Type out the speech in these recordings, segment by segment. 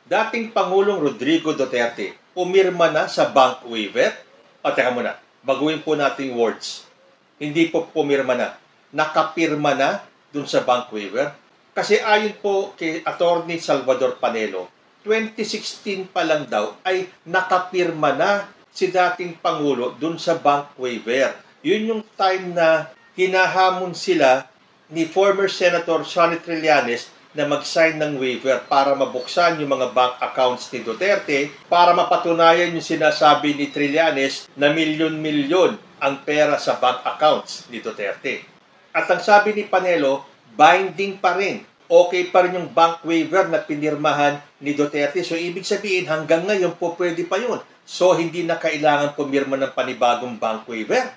dating Pangulong Rodrigo Duterte pumirma na sa bank waiver? O teka muna, baguhin po nating words. Hindi po pumirma na, nakapirma na dun sa bank waiver. Kasi ayon po kay Attorney Salvador Panelo, 2016 pa lang daw ay nakapirma na si dating Pangulo dun sa bank waiver. Yun yung time na hinahamon sila ni former Senator Sonny Trillanes na mag-sign ng waiver para mabuksan yung mga bank accounts ni Duterte para mapatunayan yung sinasabi ni Trillanes na milyon-milyon ang pera sa bank accounts ni Duterte. At ang sabi ni Panelo, binding pa rin. Okay pa rin yung bank waiver na pinirmahan ni Duterte. So, ibig sabihin, hanggang ngayon po pwede pa yun. So, hindi na kailangan pumirma ng panibagong bank waiver.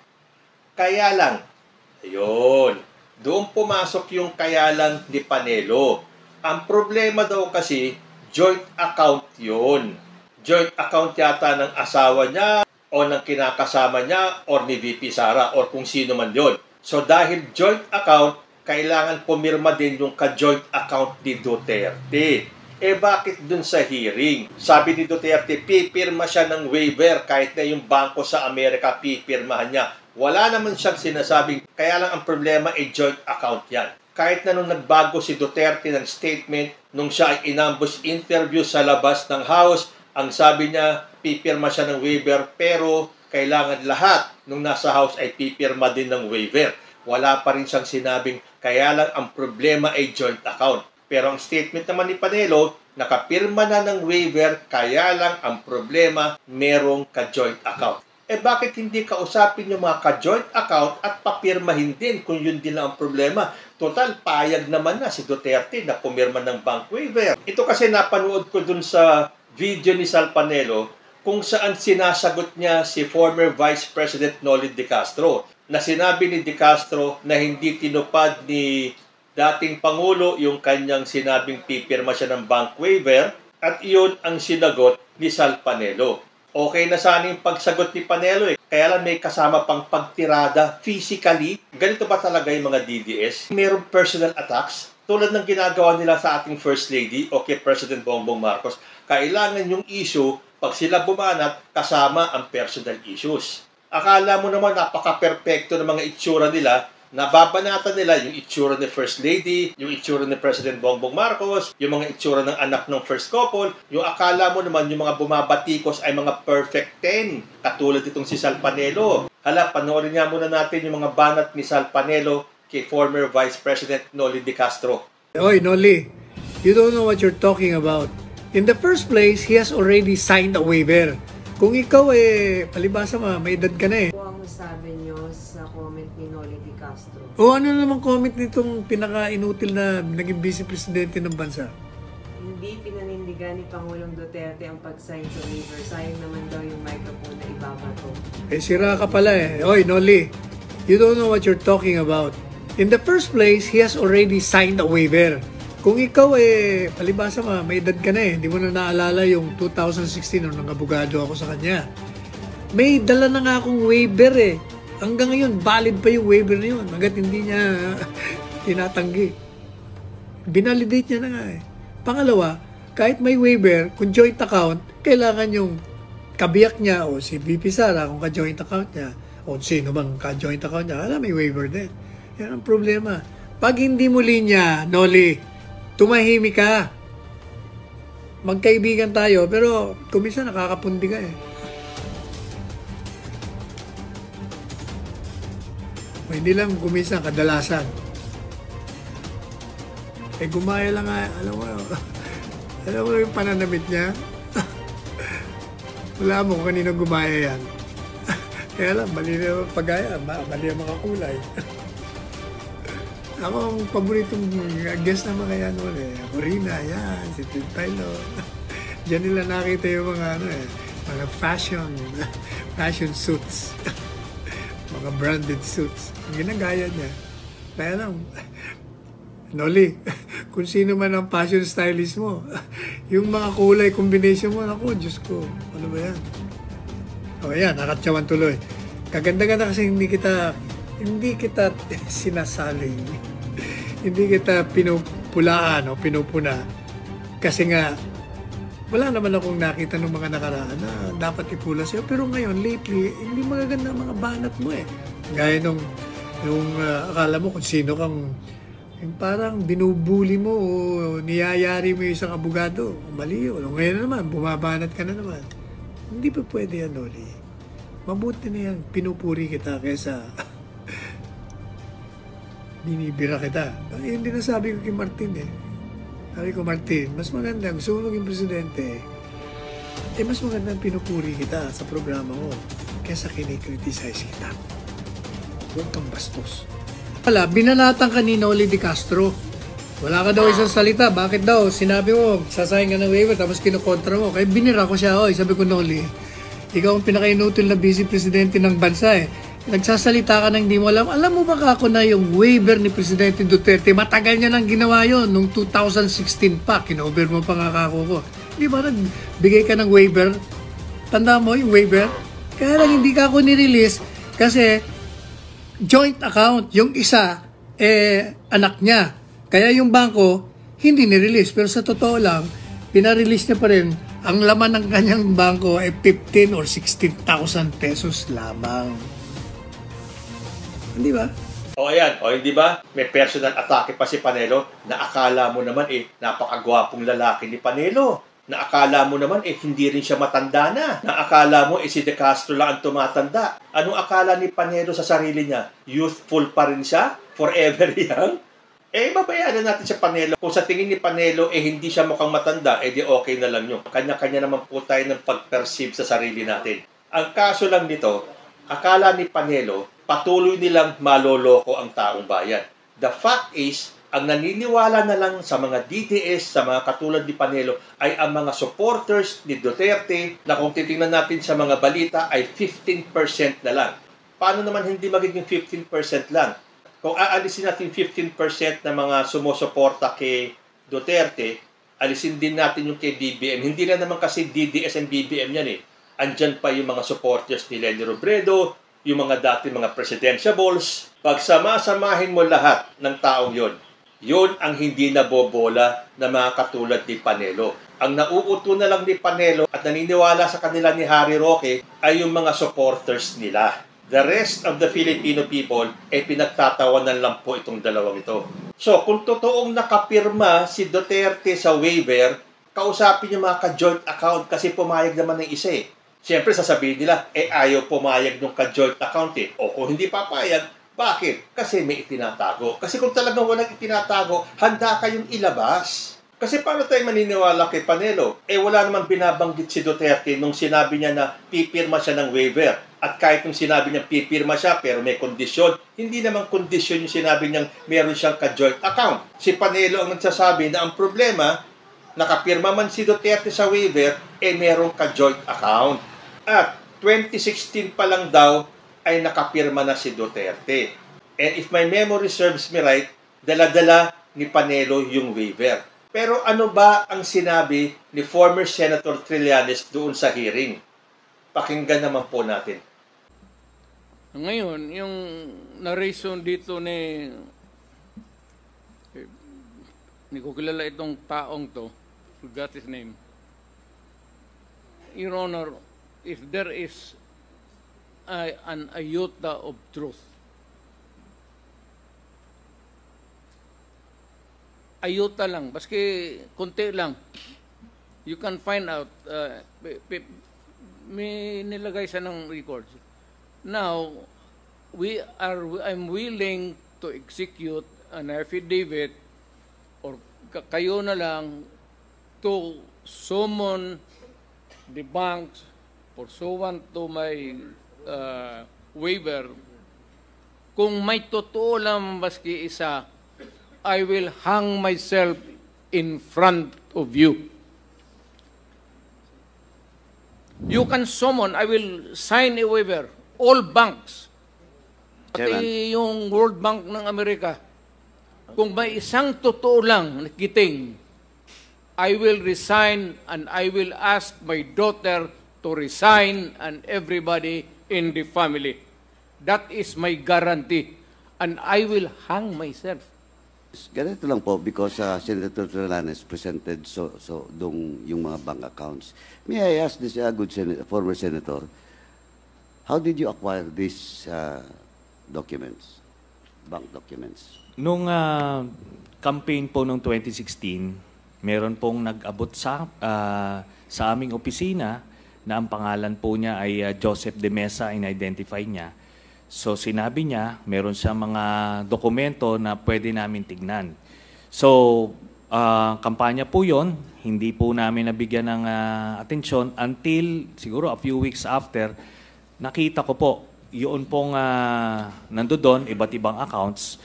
Kaya lang, ayun, doon pumasok yung kaya lang ni Panelo. Ang problema daw kasi, joint account yun. Joint account yata ng asawa niya o ng kinakasama niya o ni VP Sara o kung sino man yun. So, dahil joint account, kailangan pumirma din yung ka-joint account ni Duterte. Eh bakit dun sa hearing? Sabi ni Duterte, pipirma siya ng waiver kahit na yung bangko sa Amerika pipirmahan niya. Wala naman siyang sinasabing, kaya lang ang problema ay joint account yan. Kahit na nung nagbago si Duterte ng statement, nung siya ay inambush interview sa labas ng House, ang sabi niya, pipirma siya ng waiver pero kailangan lahat nung nasa House ay pipirma din ng waiver. Wala pa rin siyang sinabing, kaya lang ang problema ay joint account. Pero ang statement naman ni Panelo, nakapirma na ng waiver, kaya lang ang problema, merong ka-joint account. Eh bakit hindi kausapin yung mga ka-joint account at papirmahin din kung yun din lang ang problema? Total, payag naman na si Duterte na pumirma ng bank waiver. Ito kasi napanood ko dun sa video ni Sal Panelo kung saan sinasagot niya si former Vice President Noli De Castro na sinabi ni De Castro na hindi tinupad ni dating Pangulo yung kanyang sinabing pipirma siya ng bank waiver at iyon ang sinagot ni Sal Panelo. Okay na sana yung pagsagot ni Panelo kaya lang may kasama pang pagtirada physically. Ganito ba talaga yung mga DDS? Merong personal attacks tulad ng ginagawa nila sa ating First Lady o kay President Bongbong Marcos. Kailangan yung issue, pag sila bumanat, kasama ang personal issues. Akala mo naman napaka-perfecto ng mga itsura nila, nababanatan nila yung itsura ni First Lady, yung itsura ni President Bongbong Marcos, yung mga itsura ng anak ng first couple, yung akala mo naman yung mga bumabatikos ay mga perfect 10, katulad itong si Sal Panelo. Hala, panoorin nga muna natin yung mga banat ni Sal Panelo kay former Vice President Noli De Castro. Oy, Noli, you don't know what you're talking about. In the first place, he has already signed a waiver. Kung ikaw palibasa may edad ka na Ano ang sabi nyo sa comment ni Noli De Castro? O ano naman comment nitong pinaka-inutil na naging vice presidente ng bansa? Hindi pinanindigan ni Pangulong Duterte ang pag-sign sa waiver. Sayang naman daw yung microphone na ibabato. Sira ka pala Oy, Noli, you don't know what you're talking about. In the first place, he has already signed a waiver. Kung ikaw palibasa may edad ka na hindi mo na naalala yung 2016 nung nag-abogado ako sa kanya. May dala na nga akong waiver Hanggang ngayon, valid pa yung waiver na yun. Hanggat hindi niya tinatanggi. Binalidate niya na nga Pangalawa, kahit may waiver, kung joint account, kailangan yung kabiyak niya o si VP Sara kung ka-joint account niya o sino bang ka-joint account niya, may waiver din. Yan ang problema. Pag hindi mo linya, Noli, tumahimik ka. Magkaibigan tayo, pero kumisa nakakapundi ka Hindi lang kumisa, kadalasan. Gumaya lang nga, alam mo yung pananamit niya? Wala mo kung kanino gumaya yan. Kaya lang, mali na pagaya, mali ang mga kulay. Ako, ang paboritong guest naman kaya noon Corina, yan, si Ted Tyler. Diyan nila nakita yung mga mga fashion suits. Mga branded suits. Ang ginagaya niya. Kaya lang, Noli, kung sino man ang fashion stylist mo, yung mga kulay combination mo, ako, Diyos ko, ano ba yan? Ayan, nakatsawan tuloy. Kaganda-ganda kasi hindi kita sinasaling. Hindi kita pinupulaan o pinupuna. Kasi nga, Wala naman akong nakita ng mga nakaraan na dapat ipula sa'yo. Pero ngayon, lately, hindi magaganda ang mga banat mo eh. Gaya nung akala mo kung sino kang yung parang binubuli mo o niyayari mo yung isang abogado. Mali yun. Ngayon naman, bumabanat ka na naman. Hindi pa pwede yan, Noli. Mabuti na yan. Pinupuri kita kaysa binibira kita. Yun din ang sabi ko kay Martin eh. Sabi ko, Martin, mas maganda, gusto mo maging presidente, mas maganda pinupuri kita sa programa mo kaysa kinikriticize kita. Huwag kang bastos. Wala, binanatan ka ni Noli de Castro. Wala ka daw isang salita. Bakit daw? Sinabi mo, sasayang ka ng waiver, tapos kinukontra mo. Kaya binira ko siya, sabi ko, Noli, ikaw ang pinaka-inutil na vice presidente ng bansa eh. Nagsasalita ka nang hindi mo alam. Alam mo ba ako na yung waiver ni Presidente Duterte, matagal niya nang ginawa yon nung 2016 pa. Kinover mo pa nga ako ko. Di ba nagbigay ka ng waiver? Tanda mo yung waiver? Kaya lang hindi ka ako nirelease kasi joint account. Yung isa, anak niya. Kaya yung bangko, hindi nirelease. Pero sa totoo lang, pinarelease niya pa rin. Ang laman ng kanyang bangko ay 15 or 16,000 pesos lamang. Hindi ba? O ayan, hindi ba? May personal atake pa si Panelo na akala mo naman napakagwapong lalaki ni Panelo. Na akala mo naman hindi rin siya matanda na. Na akala mo si De Castro lang ang tumatanda. Anong akala ni Panelo sa sarili niya? Youthful pa rin siya? Forever young? Babayaran natin si Panelo. Kung sa tingin ni Panelo hindi siya mukhang matanda, di okay na lang yun. Kanya-kanya naman po tayo ng pag-perceive sa sarili natin. Ang kaso lang nito, akala ni Panelo, patuloy nilang maloloko ang taong bayan. The fact is, ang naniniwala na lang sa mga DDS, sa mga katulad ni Panelo, ay ang mga supporters ni Duterte na kung titingnan natin sa mga balita ay 15% na lang. Paano naman hindi magiging 15% lang? Kung aalisin natin 15% na mga sumusuporta kay Duterte, alisin din natin yung kay BBM. Hindi na naman kasi DDS and BBM yan eh. Andyan pa yung mga supporters ni Leni Robredo, yung mga dati mga presidentiables. Pagsama-samahin mo lahat ng taong yon ang hindi nabobola na mga katulad ni Panelo. Ang nauuto na lang ni Panelo at naniniwala sa kanila ni Harry Roque ay yung mga supporters nila. The rest of the Filipino people pinagtatawanan lang po itong dalawang ito. So, kung totoong nakapirma si Duterte sa waiver, kausapin yung mga ka-joint account kasi pumayag naman ng isa eh. Siyempre, sasabihin nila, ayaw pumayag ng ka-joint account eh. O kung hindi papayag, bakit? Kasi may itinatago. Kasi kung talagang walang itinatago, handa kayong ilabas. Kasi paano tayo maniniwala kay Panelo? Wala namang binabanggit si Duterte nung sinabi niya na pipirma siya ng waiver. At kahit nung sinabi niya pipirma siya pero may kondisyon, hindi naman kondisyon yung sinabi niyang meron siyang ka-joint account. Si Panelo ang nagsasabi na ang problema, nakapirma man si Duterte sa waiver, merong ka-joint account. At 2016 pa lang daw ay nakapirma na si Duterte. And if my memory serves me right, dala-dala ni Panelo yung waiver. Pero ano ba ang sinabi ni former Senator Trillanes doon sa hearing? Pakinggan naman po natin. Ngayon, yung narration dito ni ko kilala itong taong to, forgot his name. Your Honor, if there is an iota of truth, iota lang, baski konti lang, you can find out, may nilagay siya ng records. Now, I'm willing to execute an affidavit or kayo na lang to summon the banks pursuant to my waiver. Kung may totoo lang baski isa, I will hang myself in front of you. You can summon, I will sign a waiver, all banks. Pati yung World Bank ng Amerika. Kung may isang totoo lang nakiting, I will resign and I will ask my daughter to resign and everybody in the family. That is my guarantee. And I will hang myself. Ganito lang po because Senator Trillanes presented yung mga bank accounts. May I ask this former senator, how did you acquire these documents, bank documents? Nung campaign po noong 2016, meron pong nag-abot sa aming opisina na ang pangalan po niya ay Joseph De Mesa, in-identify niya. So sinabi niya, meron siya mga dokumento na pwede namin tignan. So kampanya po yon, hindi po namin nabigyan ng atensyon until siguro a few weeks after, nakita ko po, yun pong nandoon, iba't ibang accounts.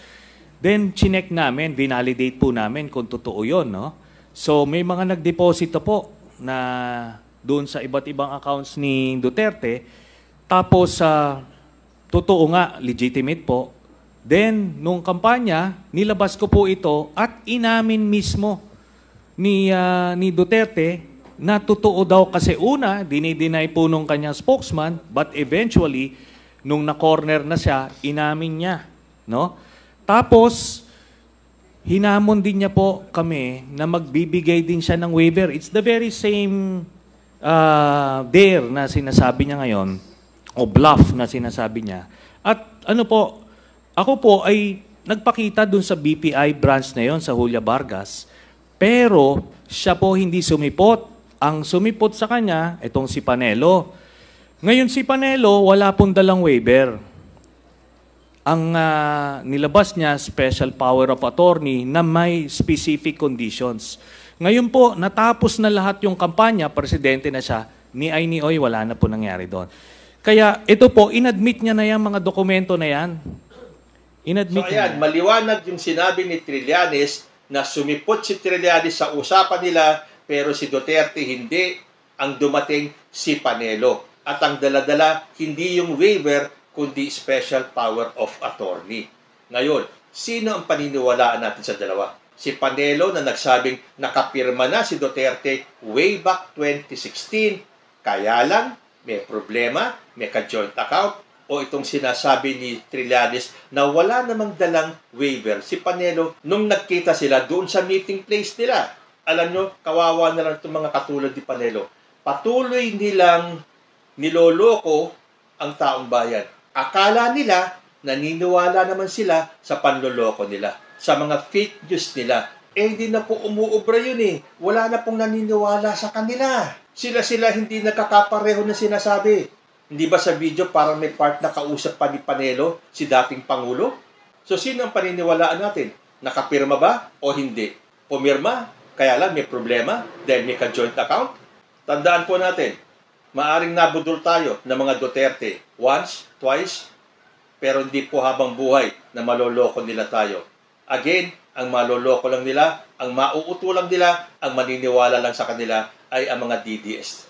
Then chinek namin, vinalidate po namin kung totoo yun. No? So may mga nagdeposito po na doon sa iba't ibang accounts ni Duterte. Tapos totoo nga, legitimate po. Then, nung kampanya, nilabas ko po ito at inamin mismo ni Duterte na totoo daw kasi una, dinideny po nung kanyang spokesman, but eventually, nung na-corner na siya, inamin niya. No? Tapos, hinamon din niya po kami na magbibigay din siya ng waiver. It's the very same dare na sinasabi niya ngayon, o bluff na sinasabi niya. At ano po, ako po ay nagpakita dun sa BPI branch na yon sa Julia Vargas, pero siya po hindi sumipot. Ang sumipot sa kanya, itong si Panelo. Ngayon si Panelo, wala pong dalang waiver. Ang nilabas niya, special power of attorney na may specific conditions. Ngayon po, natapos na lahat yung kampanya, presidente na siya, ni ay ni oy, wala na po nangyari doon. Kaya ito po, inadmit niya na yung mga dokumento na yan. Inadmit ayan, maliwanag yung sinabi ni Trillanes na sumipot si Trillanes sa usapan nila pero si Duterte hindi, ang dumating si Panelo. At ang daladala, hindi yung waiver kundi special power of attorney. Ngayon, sino ang paniniwalaan natin sa dalawa? Si Panelo na nagsabing nakapirma na si Duterte way back 2016, kaya lang may problema, may ka-joint account, o itong sinasabi ni Trillanes na wala namang dalang waiver. Si Panelo, nung nagkita sila doon sa meeting place nila, alam nyo, kawawa na lang itong mga katulad ni Panelo. Patuloy nilang niloloko ang taong bayan. Akala nila, naniniwala naman sila sa panloloko nila, sa mga fake news nila. Hindi na po umuubra yun eh. Wala na pong naniniwala sa kanila. Sila hindi nakakapareho na sinasabi. Hindi ba sa video parang may part na kausap pa ni Panelo, si dating Pangulo? So sino ang paniniwalaan natin? Nakapirma ba o hindi? Pumirma, kaya lang may problema dahil may ka-joint account? Tandaan po natin, maaring nabudol tayo ng mga Duterte once, twice, pero hindi po habang buhay na maloloko nila tayo. Again, ang maloloko lang nila, ang mauuto lang nila, ang maniniwala lang sa kanila ay ang mga DDS.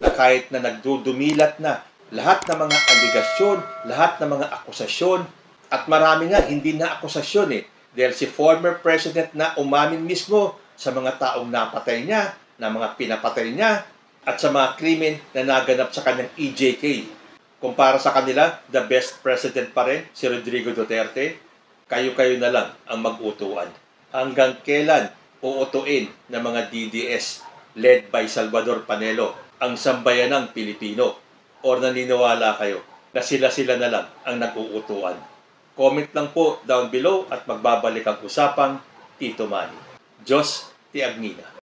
Na kahit na nagdudumilat na lahat ng mga aligasyon, lahat ng mga akusasyon, at marami nga hindi na akusasyon eh. Dahil si former president na umamin mismo sa mga taong napatay niya, na mga pinapatay niya, at sa mga krimen na naganap sa kanyang EJK. Kumpara sa kanila, the best president pa rin, si Rodrigo Duterte, kayo-kayo na lang ang mag-utuan. Hanggang kailan uutuin ng mga DDS led by Salvador Panelo ang sambayanang Pilipino? O naniniwala kayo na sila-sila na lang ang nag-uutuan? Comment lang po down below at magbabalik ang usapang Tito Manny. Diyos ti Agnina.